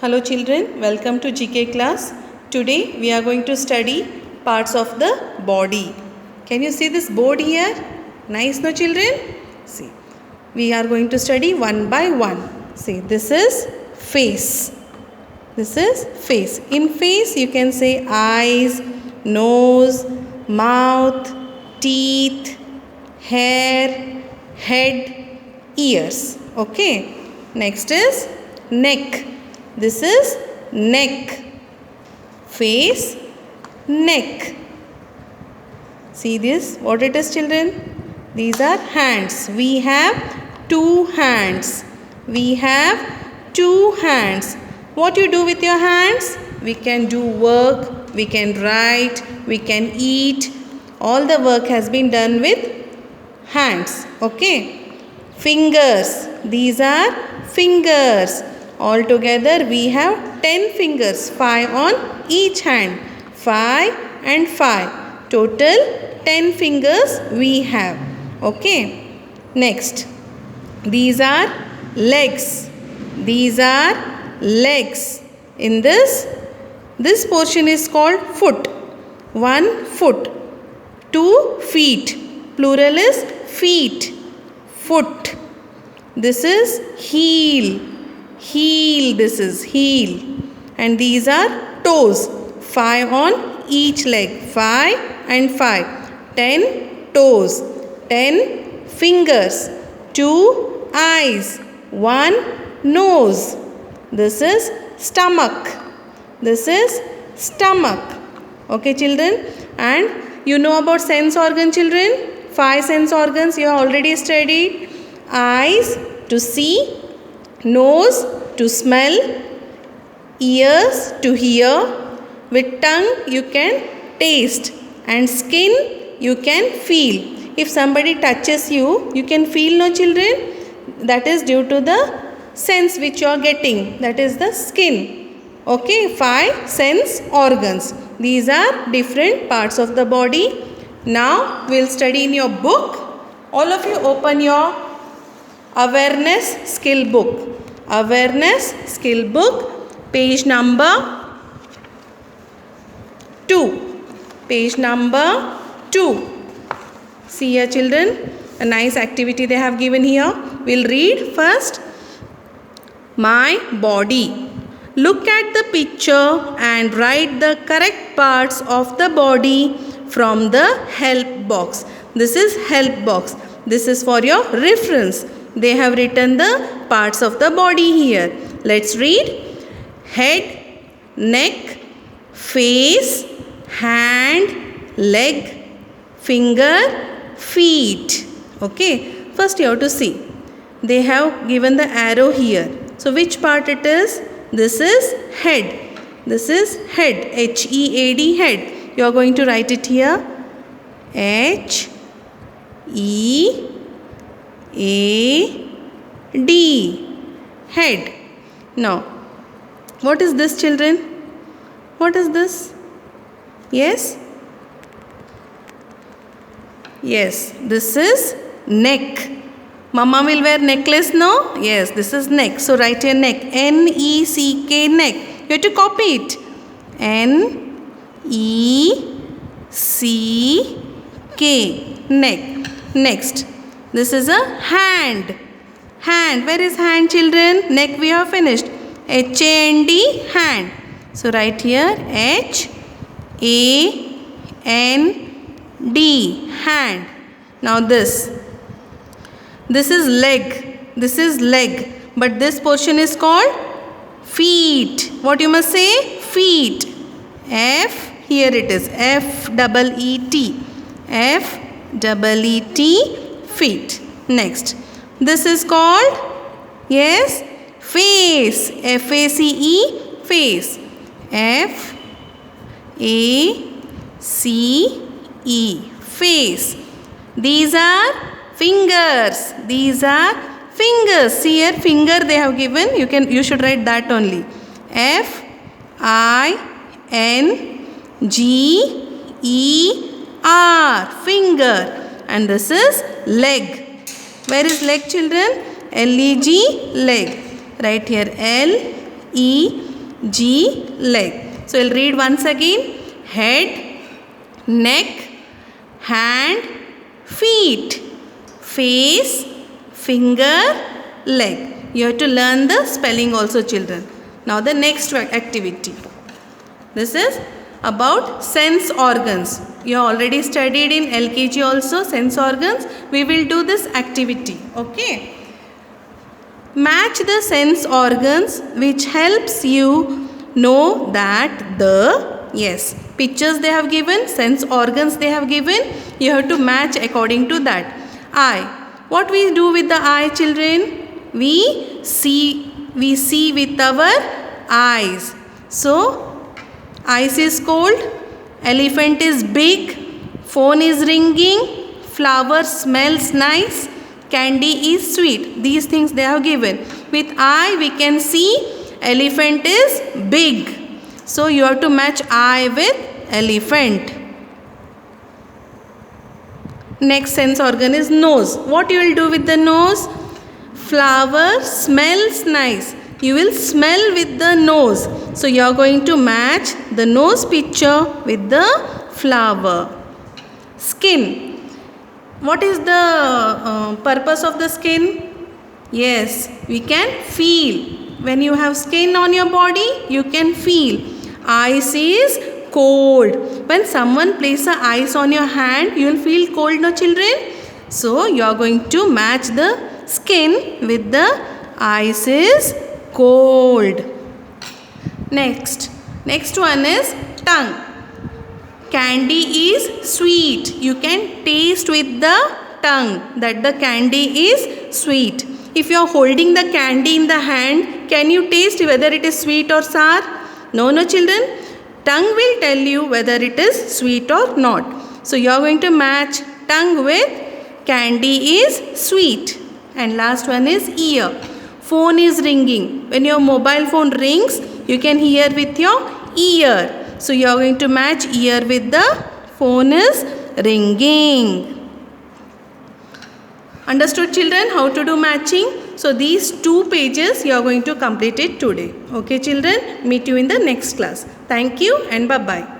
Hello children, welcome to GK class. Today we are going to study parts of the body. Can you see this board here? Nice, no children? See, we are going to study one by one. See, this is face. This is face. In face you can say eyes, nose, mouth, teeth, hair, head, ears. Okay. Next is neck. This is neck. Face, neck. See this? What it is, children? These are hands. We have two hands. We have two hands. What you do with your hands? We can do work, we can write, we can eat. All the work has been done with hands. Okay. Fingers. These are fingers. All together we have 10 fingers, 5 on each hand. 5 and 5. Total 10 fingers we have. Okay. Next. These are legs. These are legs. In this portion is called foot. 1 foot. 2 feet. Plural is feet. Foot. This is heel. Heel. This is heel. And these are toes. 5 on each leg. 5 and 5. 10 toes. 10 fingers. 2 eyes. 1 nose. This is stomach. This is stomach. Okay, children? And you know about sense organ, children? 5 sense organs you have already studied. Eyes to see, nose to smell, ears to hear, with tongue you can taste, and skin you can feel. If somebody touches you, you can feel, no children? That is due to the sense which you are getting, that is the skin. Okay, 5 sense organs. These are different parts of the body. Now we will study in your book. All of you open your awareness skill book. Awareness skill book, page number 2. Page number 2. See here, children, a nice activity they have given here. We'll read first. My body. Look at the picture and write the correct parts of the body from the help box. This is help box. This is for your reference. They have written the parts of the body here. Let's read. Head, neck, face, hand, leg, finger, feet. Okay. First you have to see. They have given the arrow here. So which part it is? This is head. This is head. H-E-A-D, head. You are going to write it here. H-E-A-D. Head. Now, what is this, children? What is this? Yes? Yes, this is neck. Mama will wear necklace, no? Yes, this is neck. So write your neck. N-E-C-K, neck. You have to copy it. N-E-C-K, neck. Next. This is a hand. Hand. Where is hand, children? Neck we have finished. H-A-N-D, hand. So write here H-A-N-D, hand. Now this. This is leg. This is leg. But this portion is called feet. What you must say? Feet. F. Here it is. F-E-E-T. F-E-E-T. Feet. Next. This is called, yes, face. F-A-C-E. Face. F-A-C-E. Face. These are fingers. These are fingers. See here, finger they have given. You should write that only. F-I-N-G-E-R. Finger. And this is leg. Where is leg, children? L-E-G, leg. Write here L-E G, leg. So we'll read once again. Head, neck, hand, feet, face, finger, leg. You have to learn the spelling also, children. Now the next activity. This is about sense organs. You already studied in LKG also sense organs. We will do this activity. Okay. Match the sense organs which helps you know that pictures they have given, sense organs they have given. You have to match according to that. Eye. What we do with the eye, children? We see with our eyes. So, eyes is cold, elephant is big, phone is ringing, flower smells nice, candy is sweet. These things they have given. With eye we can see elephant is big. So, you have to match eye with elephant. Next sense organ is nose. What you will do with the nose? Flower smells nice. You will smell with the nose. So you are going to match the nose picture with the flower. Skin. What is the purpose of the skin? Yes, we can feel. When you have skin on your body, you can feel. Ice is cold. When someone places ice on your hand, you will feel cold, no children? So you are going to match the skin with the ice is cold. Next one is tongue. Candy is sweet. You can taste with the tongue that the candy is sweet. If you are holding the candy in the hand, can you taste whether it is sweet or sour? No, children. Tongue will tell you whether it is sweet or not. So you are going to match tongue with candy is sweet. And last one is ear. Phone is ringing. When your mobile phone rings, you can hear with your ear. So you are going to match ear with the phone is ringing. Understood, children, how to do matching? So these 2 pages you are going to complete it today. Okay, children, meet you in the next class. Thank you and bye-bye.